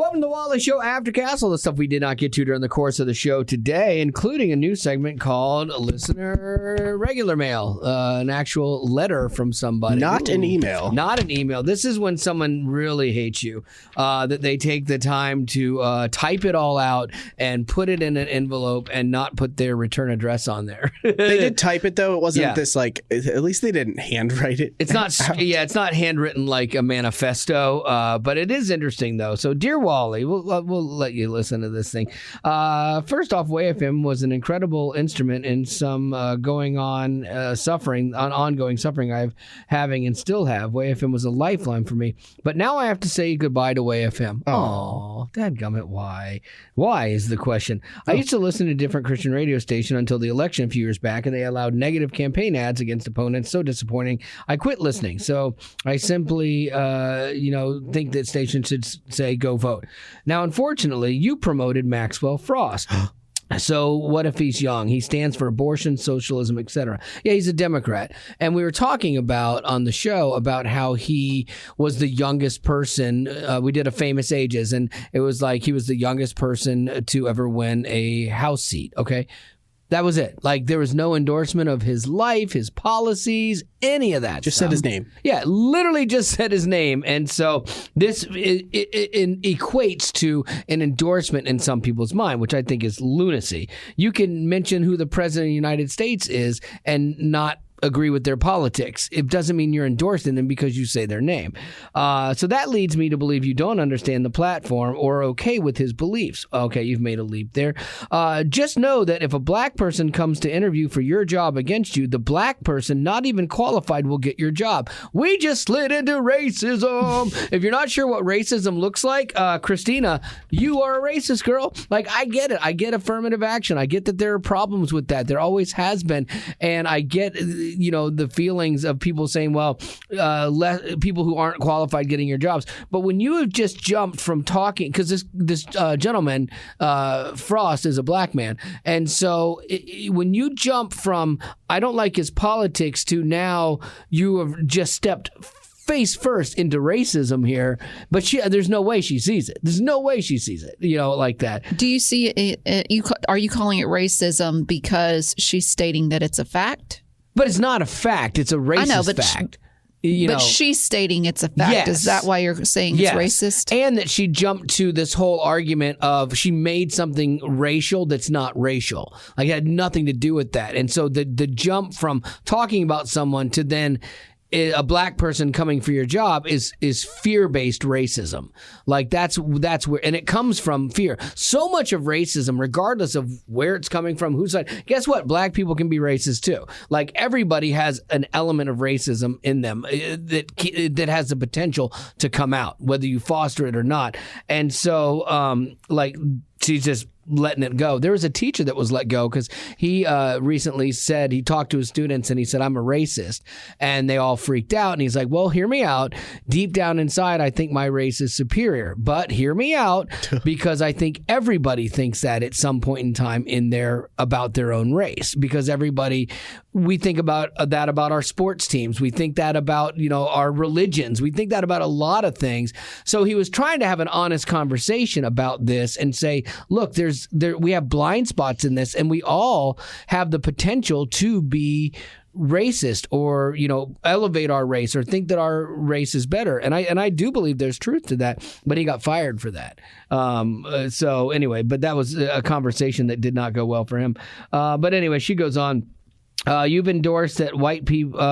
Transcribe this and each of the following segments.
Welcome to the Wally Show Aftercast. All the stuff we did not get to during the course of the show today, including a new segment called Listener Regular Mail, an actual letter from somebody. Not an email. Not an email. This is when someone really hates you, that they take the time to type it all out and put it in an envelope and not put their return address on there. They did type it, though. It wasn't this, like, at least they didn't handwrite it. It's not, it's not handwritten like a manifesto, but it is interesting, though. So, dear Wally, we'll let you listen to this thing. First off, WayFM was an incredible instrument in some ongoing suffering I'm having and still have. WayFM was a lifeline for me, but now I have to say goodbye to WayFM. Oh, dadgummit, why? Why is the question. I used to listen to a different Christian radio station until the election a few years back, and they allowed negative campaign ads against opponents. So disappointing. I quit listening. So I simply, think that stations should say go vote. Now, unfortunately, you promoted Maxwell Frost. So what if he's young? He stands for abortion, socialism, etc. Yeah, he's a Democrat. And we were talking about on the show about how he was the youngest person. We did a famous ages, and it was like he was the youngest person to ever win a House seat. Okay. That was it. Like, there was no endorsement of his life, his policies, any of that. Just said his name. Yeah, literally just said his name. And so this it equates to an endorsement in some people's mind, which I think is lunacy. You can mention who the president of the United States is and not agree with their politics. It doesn't mean you're endorsing them because you say their name. So that leads me to believe you don't understand the platform or are okay with his beliefs. Okay, you've made a leap there. Just know that if a black person comes to interview for your job against you, the black person not even qualified will get your job. We just slid into racism. If you're not sure what racism looks like, Christina, you are a racist, girl. Like, I get it. I get affirmative action. I get that there are problems with that. There always has been. And I get the feelings of people saying, well, people who aren't qualified getting your jobs. But when you have just jumped from talking, because this gentleman, Frost, is a black man. And so when you jump from, I don't like his politics, to now you have just stepped face first into racism here, but there's no way she sees it. There's no way she sees it, like that. Do you see it? Are you calling it racism because she's stating that it's a fact? But it's not a fact. It's a racist fact. But she's stating it's a fact. Yes. Is that why you're saying it's racist? And that she jumped to this whole argument of she made something racial that's not racial. Like, it had nothing to do with that. And so the jump from talking about someone to then a black person coming for your job is fear-based racism. Like, that's where, and it comes from fear. So much of racism, regardless of where it's coming from, whose side. Guess what? Black people can be racist too. Like, everybody has an element of racism in them that has the potential to come out, whether you foster it or not. And so, she's just letting it go. There was a teacher that was let go because he recently said, he talked to his students and he said, I'm a racist. And they all freaked out. And he's like, well, hear me out. Deep down inside, I think my race is superior. But hear me out, because I think everybody thinks that at some point in time about their own race. Because we think about that about our sports teams. We think that about, our religions. We think that about a lot of things. So he was trying to have an honest conversation about this and say, look, we have blind spots in this, and we all have the potential to be racist or, elevate our race or think that our race is better. And I do believe there's truth to that, but he got fired for that. So anyway, but that was a conversation that did not go well for him. But anyway, she goes on. You've endorsed that white people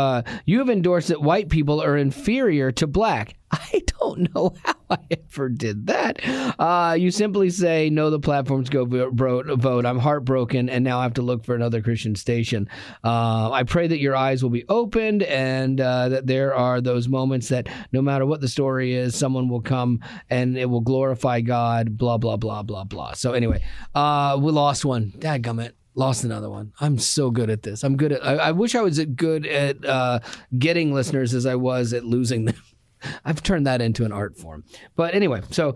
are inferior to black. I don't know how I ever did that. You simply say, no, the platforms go vote. I'm heartbroken, and now I have to look for another Christian station. I pray that your eyes will be opened, and that there are those moments that no matter what the story is, someone will come and it will glorify God, blah, blah, blah, blah, blah. So anyway, we lost one. Dadgummit. Lost another one. I'm so good at this. I wish I was as good at getting listeners as I was at losing them. I've turned that into an art form. But anyway, so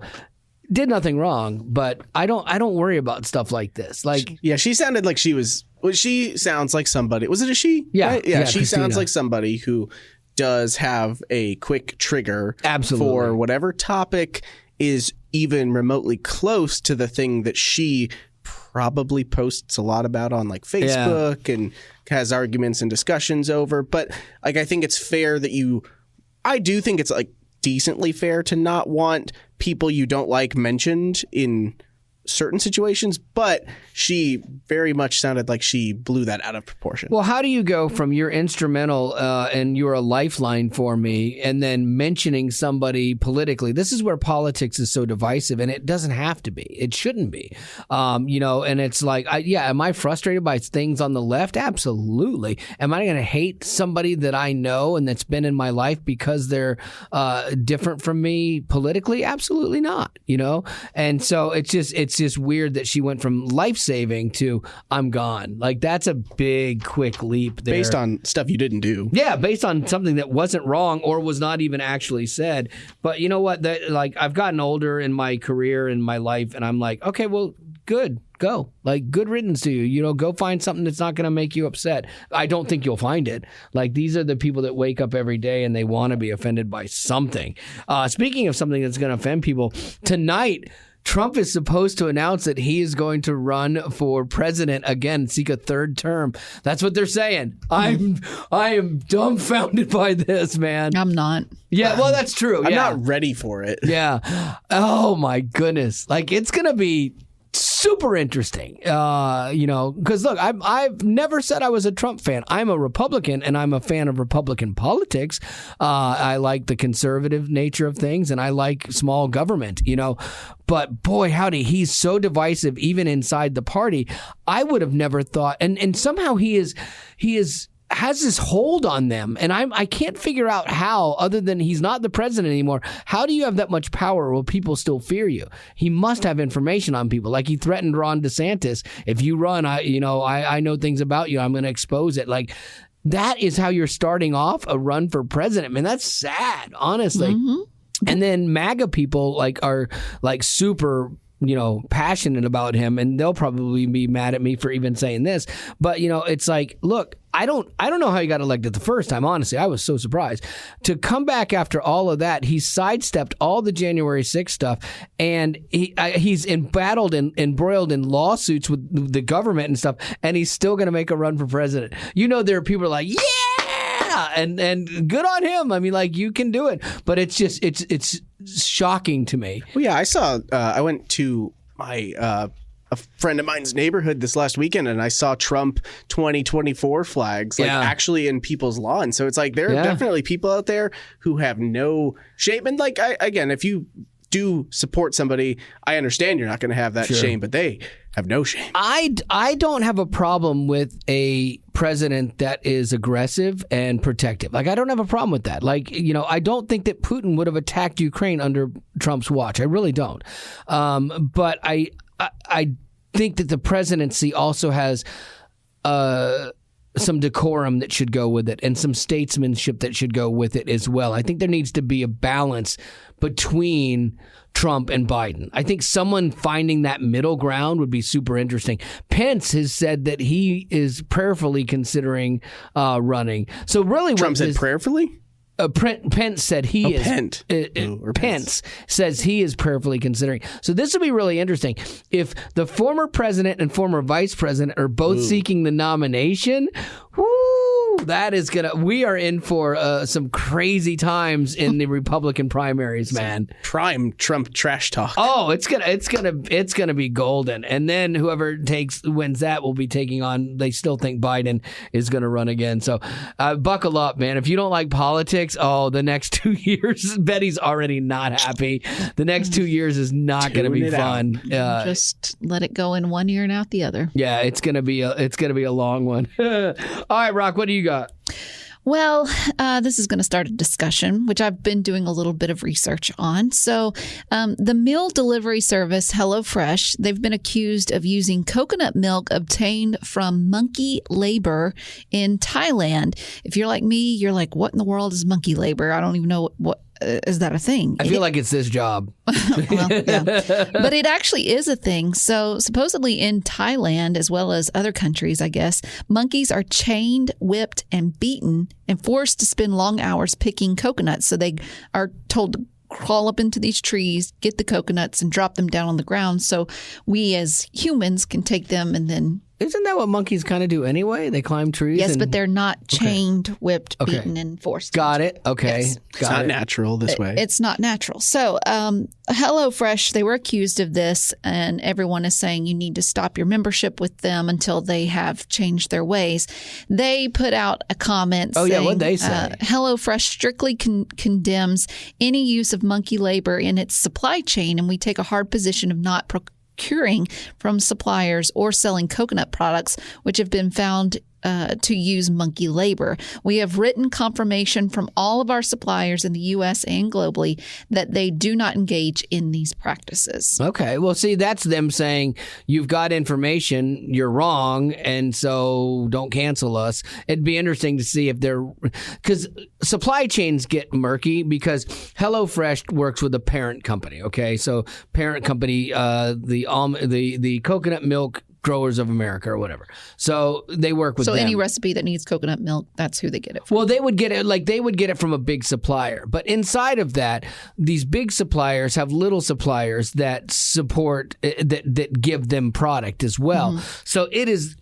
did nothing wrong, but I don't worry about stuff like this. Like, she sounded like she was. Well, she sounds like somebody. Was it a she? Yeah, right? yeah. She Christina sounds like somebody who does have a quick trigger Absolutely. for whatever topic is even remotely close to the thing that she probably posts a lot about on like Facebook and has arguments and discussions over. But like, I think it's fair that I do think it's like decently fair to not want people you don't like mentioned in certain situations, but she very much sounded like she blew that out of proportion. Well, how do you go from you're instrumental and you're a lifeline for me and then mentioning somebody politically? This is where politics is so divisive, and it doesn't have to be. It shouldn't be. And it's like, am I frustrated by things on the left? Absolutely. Am I going to hate somebody that I know and that's been in my life because they're different from me politically? Absolutely not. And so it's just weird that she went from life-saving to I'm gone. Like, that's a big, quick leap there. Based on stuff you didn't do. Yeah, based on something that wasn't wrong or was not even actually said. But you know what? I've gotten older in my career and my life, and I'm like, okay, well, good. Go. Like, good riddance to you. Go find something that's not going to make you upset. I don't think you'll find it. Like, these are the people that wake up every day and they want to be offended by something. Speaking of something that's going to offend people, tonight, Trump is supposed to announce that he is going to run for president again, seek a third term. That's what they're saying. I am dumbfounded by this, man. I'm not. Yeah, well, that's true. I'm not ready for it. Yeah. Oh, my goodness. Like, it's going to be super interesting, because look, I've never said I was a Trump fan. I'm a Republican, and I'm a fan of Republican politics. I like the conservative nature of things, and I like small government, But boy, howdy, he's so divisive even inside the party. I would have never thought, and somehow he has this hold on them, and I can't figure out how, other than he's not the president anymore. How do you have that much power while people still fear you? He must have information on people. Like, he threatened Ron DeSantis, if you run, I know things about you. I'm going to expose it. Like, that is how you're starting off a run for president. Man, that's sad, honestly. Mm-hmm. And then MAGA people are super passionate about him, and they'll probably be mad at me for even saying this. But, it's like, look, I don't know how he got elected the first time. Honestly, I was so surprised. To come back after all of that, he sidestepped all the January 6th stuff, and he's embattled and embroiled in lawsuits with the government and stuff, and he's still going to make a run for president. There are people who are like, yeah, and good on him. I mean, like, you can do it, but it's just it's shocking to me. Well, yeah, I went to my a friend of mine's neighborhood this last weekend, and I saw Trump 2024 flags actually in people's lawns. So it's like there are definitely people out there who have no shame. And like, again, if you do support somebody, I understand you're not going to have that shame, but they have no shame. I don't have a problem with a president that is aggressive and protective. Like, I don't have a problem with that. Like, I don't think that Putin would have attacked Ukraine under Trump's watch. I really don't. But I think that the presidency also has some decorum that should go with it, and some statesmanship that should go with it as well. I think there needs to be a balance between Trump and Biden. I think someone finding that middle ground would be super interesting. Pence has said that he is prayerfully considering running. So really, Trump said prayerfully? Pence said he is. Pence says he is prayerfully considering. So this will be really interesting. If the former president and former vice president are both seeking the nomination, that is we are in for some crazy times in the Republican primaries, man. Prime Trump trash talk. Oh, it's gonna be golden. And then whoever wins that will be taking on. They still think Biden is gonna run again. So buckle up, man. If you don't like politics, the next 2 years, Betty's already not happy. The next 2 years is not gonna be fun. Just let it go in one ear and out the other. Yeah, it's gonna be a long one. All right, Rock, what do you got? Well, this is going to start a discussion, which I've been doing a little bit of research on. So the meal delivery service HelloFresh, they've been accused of using coconut milk obtained from monkey labor in Thailand. If you're like me, you're like, what in the world is monkey labor? I don't even know what. Is that a thing? I feel like it's this job. Well, yeah. But it actually is a thing. So supposedly in Thailand, as well as other countries, I guess, monkeys are chained, whipped, and beaten and forced to spend long hours picking coconuts. So they are told to crawl up into these trees, get the coconuts, and drop them down on the ground so we as humans can take them and then... Isn't that what monkeys kind of do anyway? They climb trees? Yes, but they're not chained, whipped, beaten, and forced. Got it. Okay. Yes. It's not natural this way. It's not natural. So HelloFresh, they were accused of this, and everyone is saying you need to stop your membership with them until they have changed their ways. They put out a comment saying, what'd they say? HelloFresh strictly condemns any use of monkey labor in its supply chain, and we take a hard position of not procuring from suppliers or selling coconut products which have been found to use monkey labor. We have written confirmation from all of our suppliers in the U.S. and globally that they do not engage in these practices. Okay. Well, see, that's them saying you've got information, you're wrong, and so don't cancel us. It'd be interesting to see if they're – because supply chains get murky because HelloFresh works with a parent company, okay? So parent company, the coconut milk Growers of America or whatever. So they work with them. So any recipe that needs coconut milk, that's who they get it from. Well, they would get it from a big supplier. But inside of that, these big suppliers have little suppliers that support that give them product as well. Mm-hmm. So it is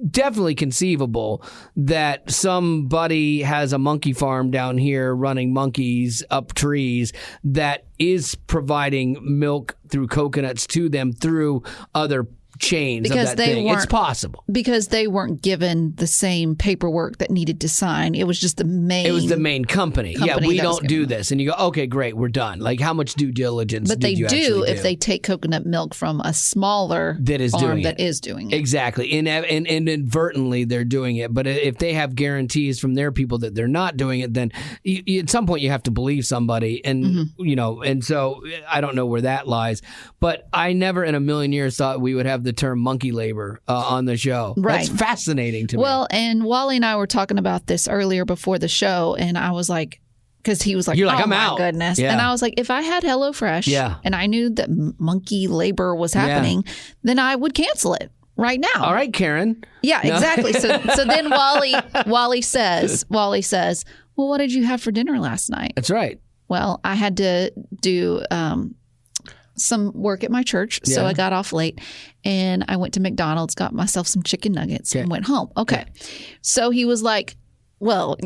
definitely conceivable that somebody has a monkey farm down here running monkeys up trees that is providing milk through coconuts to them through other chains because of that thing. It's possible. Because they weren't given the same paperwork that needed to sign. It was just the main... It was the main company. Yeah, we don't do this. And you go, okay, great, we're done. Like, how much due diligence did you actually do? But they do if they take coconut milk from a smaller farm that is doing it. Exactly. And inadvertently, they're doing it. But if they have guarantees from their people that they're not doing it, then at some point you have to believe somebody. And, and so I don't know where that lies. But I never in a million years thought we would have the term monkey labor on the show. Right. That's fascinating to me. Well, and Wally and I were talking about this earlier before the show, and I was like, because he was like, You're like, I'm my out. Goodness. Yeah. And I was like, if I had HelloFresh and I knew that monkey labor was happening, then I would cancel it right now. All right, Karen. Yeah, exactly. So then Wally says, well, what did you have for dinner last night? That's right. Well, I had to do some work at my church, so I got off late, and I went to McDonald's, got myself some chicken nuggets, and went home. Okay. So he was like, well,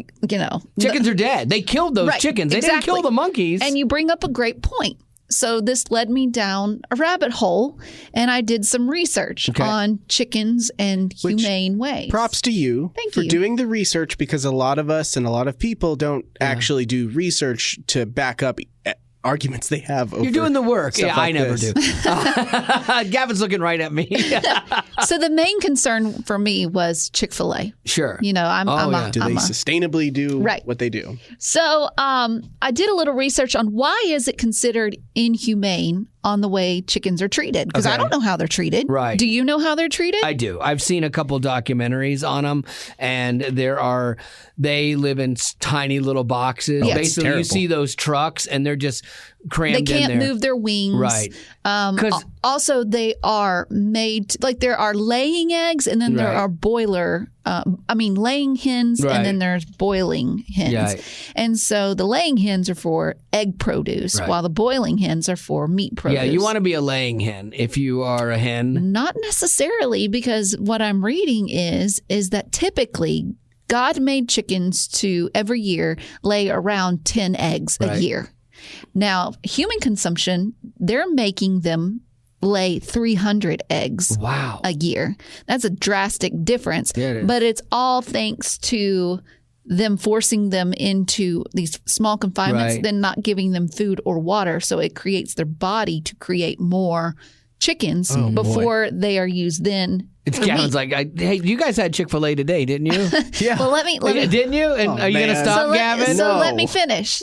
chickens are dead. They killed those chickens. They didn't kill the monkeys. And you bring up a great point. So this led me down a rabbit hole, and I did some research on chickens and humane ways. Props to you for doing the research, because a lot of us and a lot of people don't actually do research to back up arguments they have over. You're doing the work. Yeah, like I never do. Gavin's looking right at me. So the main concern for me was Chick-fil-A. Sure. Do they sustainably do what they do? So I did a little research on why is it considered inhumane on the way chickens are treated, because I don't know how they're treated. Right. Do you know how they're treated? I do. I've seen a couple documentaries on them, and they live in tiny little boxes. Yeah, basically, you see those trucks, and they're just crammed in there. They can't move their wings. Right. Also, they are made, there are laying eggs, and then there are laying hens, and then there's boiling hens. Right. And so the laying hens are for egg produce, while the boiling hens are for meat produce. Yeah, you want to be a laying hen if you are a hen. Not necessarily, because what I'm reading is that typically God made chickens to every year lay around 10 eggs a year. Now, human consumption, they're making them lay 300 eggs a year. That's a drastic difference. Yeah, it is. But it's all thanks to them forcing them into these small confinements, then not giving them food or water. So it creates their body to create more chickens before they are used then. Gavin's like, hey, you guys had Chick-fil-A today, didn't you? Yeah. Well, let me. Didn't you? And are you going to stop, Gavin? Let me finish.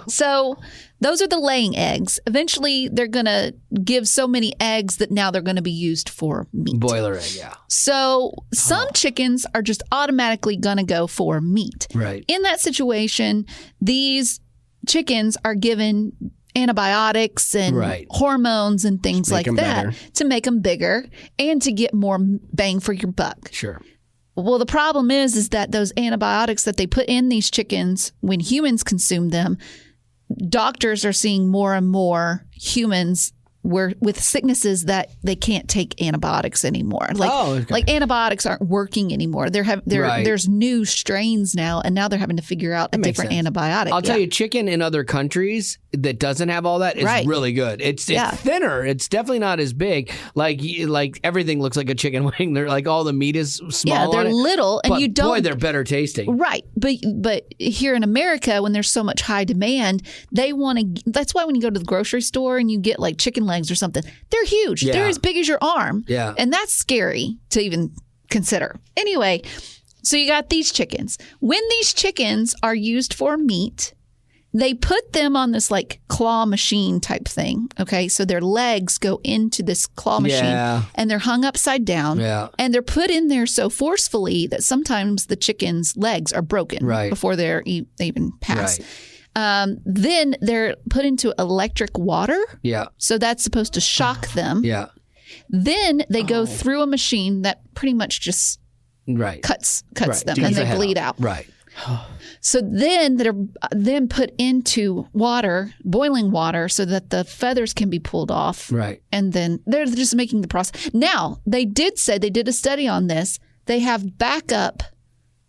So those are the laying eggs. Eventually, they're going to give so many eggs that now they're going to be used for meat. Boiler egg, yeah. So some chickens are just automatically going to go for meat. Right. In that situation, these chickens are given antibiotics and hormones and things like that to make them bigger and to get more bang for your buck. Sure. Well, the problem is that those antibiotics that they put in these chickens when humans consume them, doctors are seeing more and more humans with sicknesses that they can't take antibiotics anymore. Like antibiotics aren't working anymore. There's new strains now, and now they're having to figure out a different antibiotic. I'll tell you, chicken in other countries that doesn't have all that is really good. It's thinner. It's definitely not as big. Like everything looks like a chicken wing. They're like all the meat is small. Yeah, they're little, and you don't. Boy, they're better tasting. Right, but here in America, when there's so much high demand, they want to. That's why when you go to the grocery store and you get like chicken legs or something, they're huge. Yeah. They're as big as your arm. Yeah, and that's scary to even consider. Anyway, so you got these chickens. When these chickens are used for meat, they put them on this like claw machine type thing. Okay. So their legs go into this claw machine and they're hung upside down and they're put in there so forcefully that sometimes the chicken's legs are broken before they even pass. Right. Then they're put into electric water. Yeah. So that's supposed to shock them. Yeah. Then they go through a machine that pretty much just cuts them and they bleed out. Right. So then they're then put into water, boiling water, so that the feathers can be pulled off. Right. And then they're just making the process. Now, they did say, they did a study on this, they have backup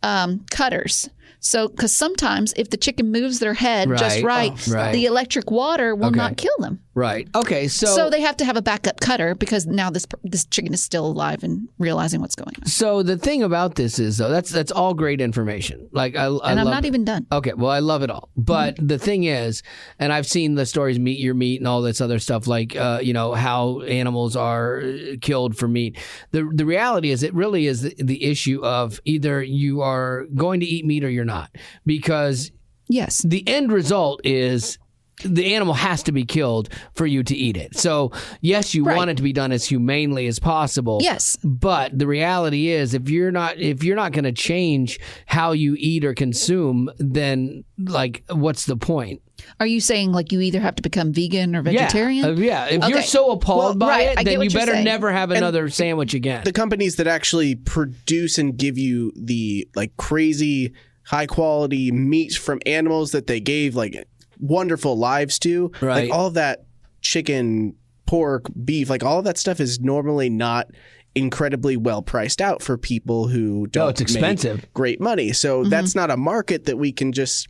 cutters. So, because sometimes if the chicken moves their head just right, the electric water will not kill them. Right. Okay. So they have to have a backup cutter because now this chicken is still alive and realizing what's going on. So the thing about this is, though, that's all great information. Like I'm not even done. Okay. Well, I love it all. But the thing is, and I've seen the stories, Meat Your Meat and all this other stuff, like how animals are killed for meat. The reality is, it really is the issue of either you are going to eat meat or you're not, because the end result is the animal has to be killed for you to eat it. So yes, you want it to be done as humanely as possible. Yes, but the reality is, if you're not going to change how you eat or consume, then like, what's the point? Are you saying like you either have to become vegan or vegetarian? Yeah. If you're so appalled by it, then you better never have another sandwich again. The companies that actually produce and give you the like crazy high quality meat from animals that they gave like wonderful lives to, like all that chicken, pork, beef, like all of that stuff is normally not incredibly well priced out for people who don't it's expensive. Make great money. So that's not a market that we can just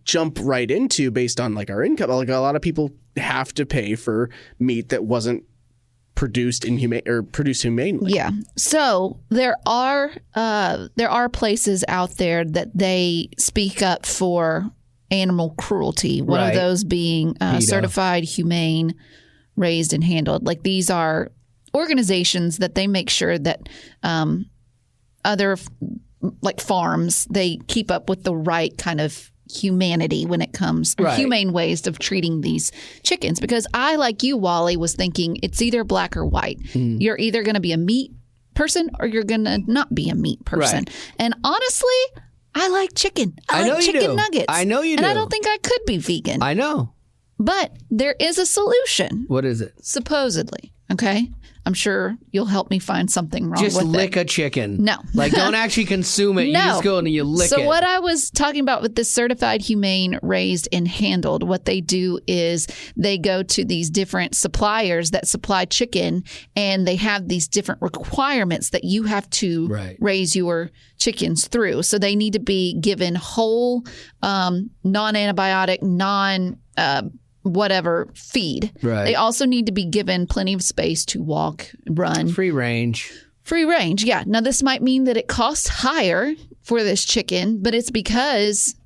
jump right into based on like our income. Like a lot of people have to pay for meat that wasn't produced humanely. Yeah. So there are places out there that they speak up for animal cruelty. One of those being Certified Humane, Raised and Handled. Like these are organizations that they make sure that other like farms, they keep up with the right kind of humanity when it comes humane ways of treating these chickens. Because I, like you, Wally, was thinking it's either black or white. You're either going to be a meat person or you're going to not be a meat person. And honestly, I like chicken. I like chicken nuggets. I know you do. And I don't think I could be vegan. I know. But there is a solution. What is it? Supposedly. Okay? I'm sure you'll help me find something wrong with it. Just lick a chicken. No. Like, don't actually consume it. No. You just go and you lick it. So what I was talking about with this Certified Humane, Raised and Handled, what they do is they go to these different suppliers that supply chicken, and they have these different requirements that you have to raise your chickens through. So they need to be given whole, non-antibiotic, whatever feed. They also need to be given plenty of space to walk, run. Free range. Yeah. Now this might mean that it costs higher for this chicken, but it's because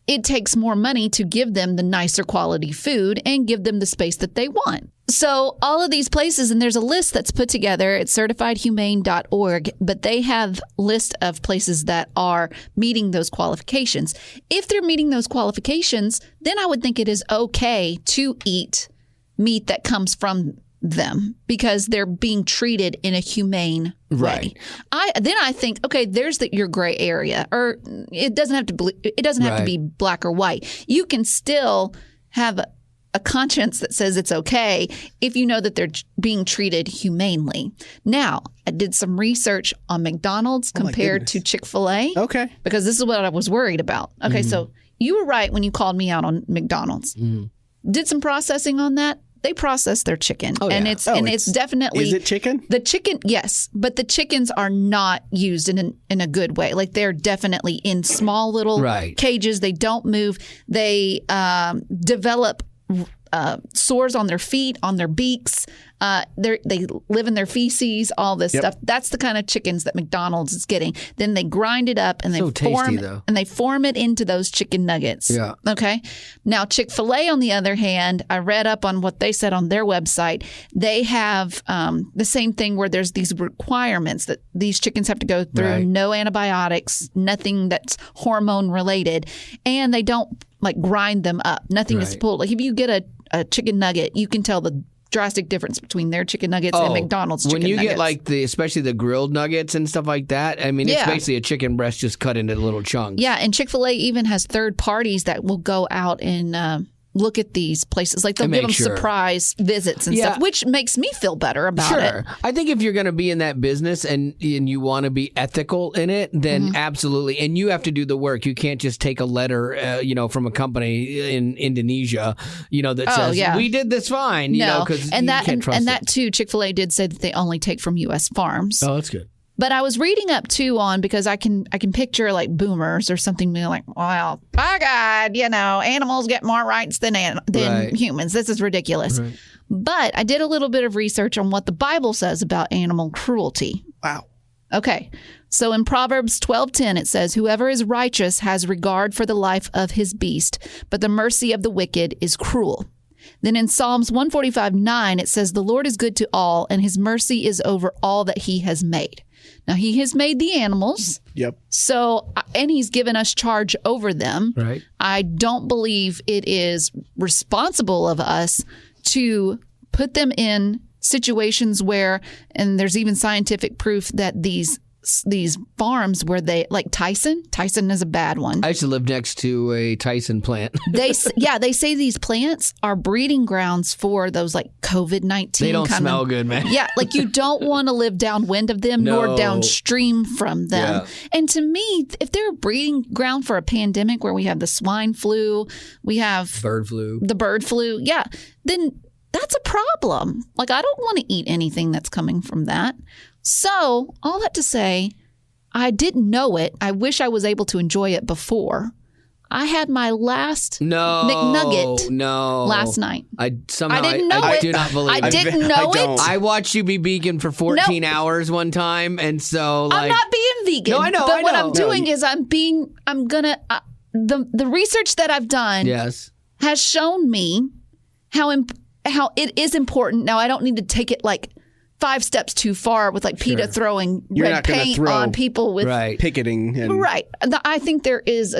it takes more money to give them the nicer quality food and give them the space that they want. So all of these places, and there's a list that's put together at certifiedhumane.org, but they have a list of places that are meeting those qualifications. If they're meeting those qualifications, then I would think it is okay to eat meat that comes from them because they're being treated in a humane way. I think, okay, there's your gray area, or it doesn't have to be black or white. You can still have a conscience that says it's okay if you know that they're being treated humanely. Now, I did some research on McDonald's compared to Chick-fil-A. Okay. Because this is what I was worried about. Okay, so you were right when you called me out on McDonald's. Did some processing on that. They process their chicken, and it's definitely. Is it chicken? The chicken, yes, but the chickens are not used in a good way. Like they're definitely in small little cages. They don't move. They develop sores on their feet, on their beaks. They live in their feces, all this stuff. That's the kind of chickens that McDonald's is getting. Then they grind it up and they form it into those chicken nuggets. Yeah. Okay. Now Chick-fil-A, on the other hand, I read up on what they said on their website. They have the same thing where there's these requirements that these chickens have to go through. No antibiotics, nothing that's hormone related, and they don't like grind them up. Nothing is pulled. Like if you get a chicken nugget, you can tell the drastic difference between their chicken nuggets and McDonald's chicken nuggets. When you get like especially the grilled nuggets and stuff like that, I mean, it's basically a chicken breast just cut into little chunks. Yeah, and Chick-fil-A even has third parties that will go out and look at these places. Like they'll give them surprise visits and stuff, which makes me feel better about it. I think if you're going to be in that business and you want to be ethical in it, then absolutely. And you have to do the work. You can't just take a letter, from a company in Indonesia, that says, we did this fine, because you can't trust it. And that too, Chick-fil-A did say that they only take from U.S. farms. Oh, that's good. But I was reading up too on, because I can picture like boomers or something being like, well, by God, animals get more rights than humans. This is ridiculous. Right. But I did a little bit of research on what the Bible says about animal cruelty. Wow. Okay. So in Proverbs 12:10, it says, whoever is righteous has regard for the life of his beast, but the mercy of the wicked is cruel. Then in Psalms 145:9, it says, the Lord is good to all, and his mercy is over all that he has made. Now, he has made the animals. Yep. So, and he's given us charge over them. Right. I don't believe it is responsible of us to put them in situations where, and there's even scientific proof that these farms where they, like Tyson is a bad one. I used to live next to a Tyson plant. They say these plants are breeding grounds for those like COVID-19. They don't smell good, man. Yeah, like you don't want to live downwind of them nor downstream from them. Yeah. And to me, if they're a breeding ground for a pandemic where we have the swine flu, we have the bird flu, then that's a problem. Like I don't want to eat anything that's coming from that. So, all that to say, I didn't know it. I wish I was able to enjoy it before. I had my last McNugget last night. I didn't know it. I do not believe it. I didn't know it. I watched you be vegan for 14 hours one time, and so I'm not being vegan. No, I know. But what I'm doing is the research that I've done has shown me how it is important. Now, I don't need to take it like 5 steps too far with like PETA throwing red paint on people with picketing. Right. I think there is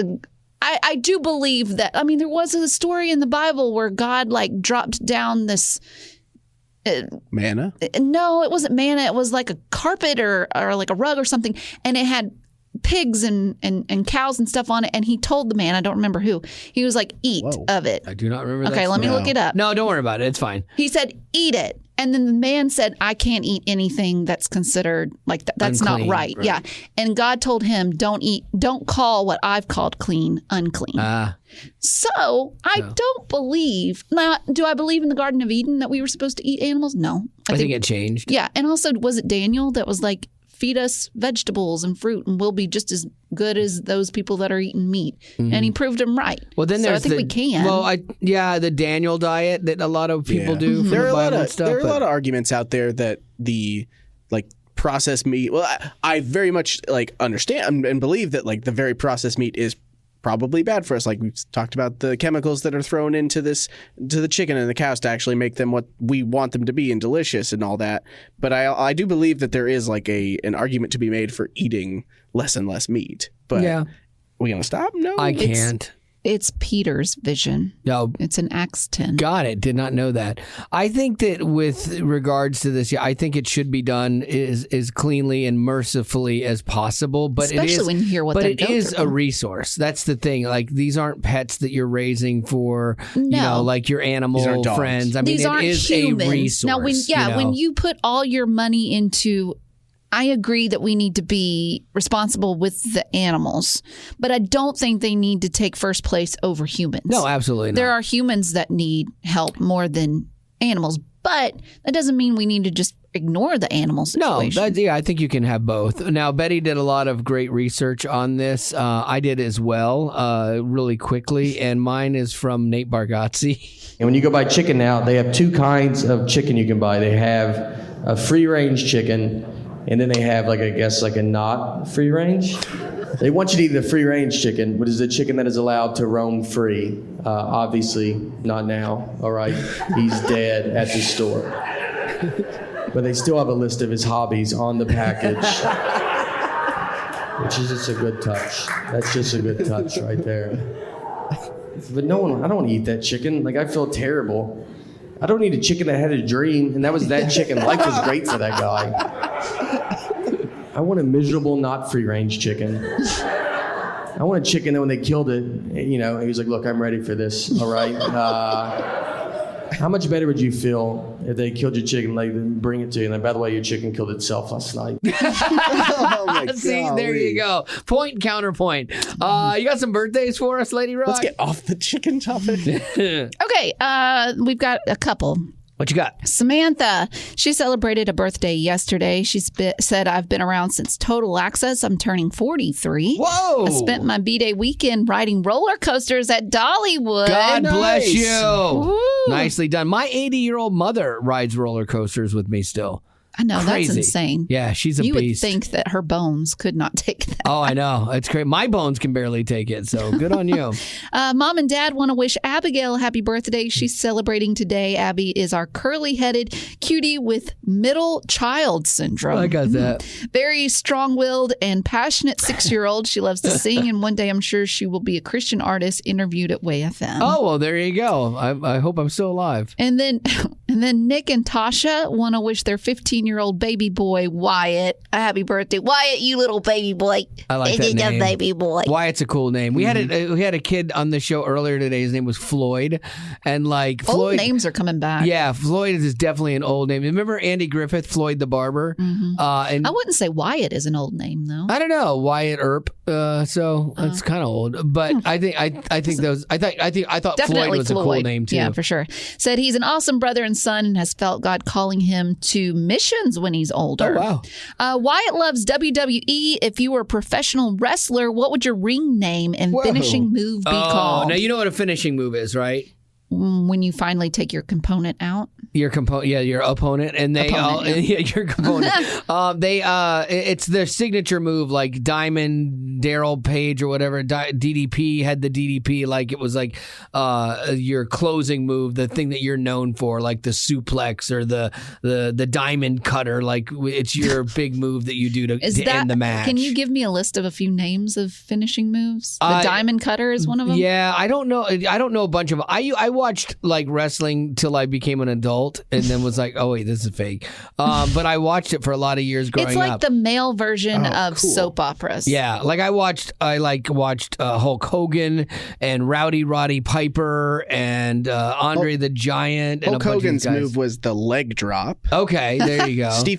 I do believe that. I mean, there was a story in the Bible where God like dropped down this manna. No, it wasn't manna. It was like a carpet or like a rug or something, and it had pigs and cows and stuff on it. And he told the man, I don't remember who, he was like, eat of it. I do not remember that. Okay, let me look it up. No, don't worry about it. It's fine. He said, eat it. And then the man said, I can't eat anything that's considered like that's unclean, not right. Yeah. And God told him, don't call what I've called clean unclean. So I don't believe. Now, do I believe in the Garden of Eden that we were supposed to eat animals? No. I think it changed. Yeah. And also, was it Daniel that was like, feed us vegetables and fruit and we'll be just as good as those people that are eating meat. Mm-hmm. And he proved him right. Well, then I think we can. Well, the Daniel diet that a lot of people do. Mm-hmm. There are a lot of arguments out there that the like processed meat. Well, I very much like understand and believe that like the very processed meat is probably bad for us. Like we've talked about the chemicals that are thrown into the chicken and the cows to actually make them what we want them to be and delicious and all that. But I do believe that there is like an argument to be made for eating less and less meat. But are we going to stop? No. I can't. It's Peter's vision. No. It's in Acts 10. Got it. Did not know that. I think that with regards to this, I think it should be done as cleanly and mercifully as possible. But especially when you hear what they go through. But it is a resource. That's the thing. Like these aren't pets that you're raising for, like your animal friends. I mean, it is humans. A resource. Now, when you put all your money into I agree that we need to be responsible with the animals, but I don't think they need to take first place over humans. No, absolutely not. There are humans that need help more than animals, but that doesn't mean we need to just ignore the animal situation. No, I think you can have both. Now, Betty did a lot of great research on this. I did as well, really quickly, and mine is from Nate Bargatze. And when you go buy chicken now, they have two kinds of chicken you can buy. They have a free-range chicken, and then they have, a not free-range. They want you to eat the free-range chicken, which is a chicken that is allowed to roam free. Obviously, not now, all right? He's dead at the store. But they still have a list of his hobbies on the package, which is just a good touch. That's just a good touch right there. But I don't want to eat that chicken. I feel terrible. I don't need a chicken that had a dream, and that was that chicken. Life was great for that guy. I want a miserable, not free-range chicken. I want a chicken that when they killed it, he was like, look, I'm ready for this, all right? How much better would you feel if they killed your chicken, bring it to you, and by the way, your chicken killed itself last night? Oh my God. See, there you go. Point, counterpoint. You got some birthdays for us, Lady Rock? Let's get off the chicken topic. Okay, we've got a couple. What you got? Samantha, she celebrated a birthday yesterday. She said, I've been around since Total Access. I'm turning 43. Whoa! I spent my B-Day weekend riding roller coasters at Dollywood. God bless you. Woo. Nicely done. My 80-year-old mother rides roller coasters with me still. I know, Crazy. that's insane. Yeah, she's a you beast. would think that her bones could not take that. Oh, I know. It's great. My bones can barely take it, so good on you. Mom and Dad want to wish Abigail a happy birthday. She's celebrating today. Abby is our curly-headed cutie with middle child syndrome. I got that. Very strong-willed and passionate 6-year-old. She loves to sing, and one day I'm sure she will be a Christian artist interviewed at Way FM. Oh, well, there you go. I hope I'm still alive. And then Nick and Tasha want to wish their 15-year-old baby boy, Wyatt, a happy birthday. Wyatt, you little baby boy. I like that name. Baby boy. Wyatt's a cool name. We had a kid on the show earlier today. His name was Floyd. And Floyd. Old names are coming back. Yeah, Floyd is definitely an old name. Remember Andy Griffith, Floyd the Barber? Mm-hmm. And I wouldn't say Wyatt is an old name, though. I don't know, Wyatt Earp. So it's kind of old, but I thought Definitely Floyd was a cool name too. Yeah, for sure. Said he's an awesome brother and son and has felt God calling him to missions when he's older. Oh, wow. Wyatt loves WWE. If you were a professional wrestler, what would your ring name and finishing move be called? Now you know what a finishing move is, right? When you finally take your component out. Your opponent, and they your component. It's their signature move, like Diamond, Daryl Page, or whatever. DDP had the DDP, like it was like your closing move, the thing that you're known for, like the suplex or the diamond cutter. Like it's your big move that you do to end the match. Can you give me a list of a few names of finishing moves? The diamond cutter is one of them. Yeah, I don't know a bunch of them. I watched wrestling till I became an adult, and then was like, oh wait, this is fake. But I watched it for a lot of years growing up. It's like the male version of cool. soap operas. Yeah, I watched Hulk Hogan and Roddy Piper and Andre the Giant. And Hulk Hogan's move was the leg drop. Okay, there you go. Stone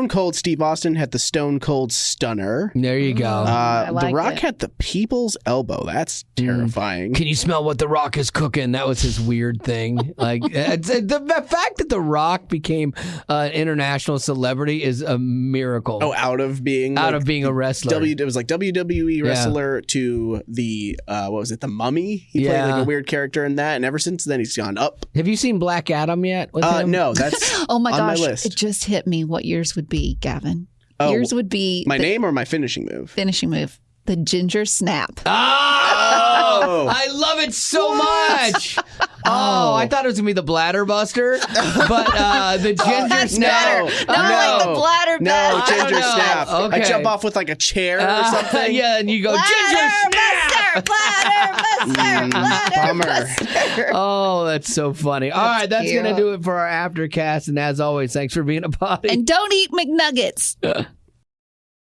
Cold Steve Austin had the Stone Cold Stunner. There you go. The Rock had the People's Elbow. That's terrifying. Can you smell what The Rock is cooking? That was his weird thing. The fact that The Rock became an international celebrity is a miracle. Oh, out of being a wrestler. It was like WWE wrestler to the the Mummy. He played like a weird character in that, and ever since then he's gone up. Have you seen Black Adam yet? With him? No, that's oh my on gosh! my list. It just hit me. What yours would be, Gavin? Oh, yours would be my name or my finishing move. Finishing move. The ginger snap. Oh, I love it so much. Oh, I thought it was going to be the bladder buster, but the ginger snap. Like the bladder buster. Ginger snap. Okay. I jump off with like a chair or something. Yeah, and you go, ginger snap. Bladder Bummer. buster. Oh, that's so funny. All right, that's going to do it for our Aftercast. And as always, thanks for being a potty. And don't eat McNuggets.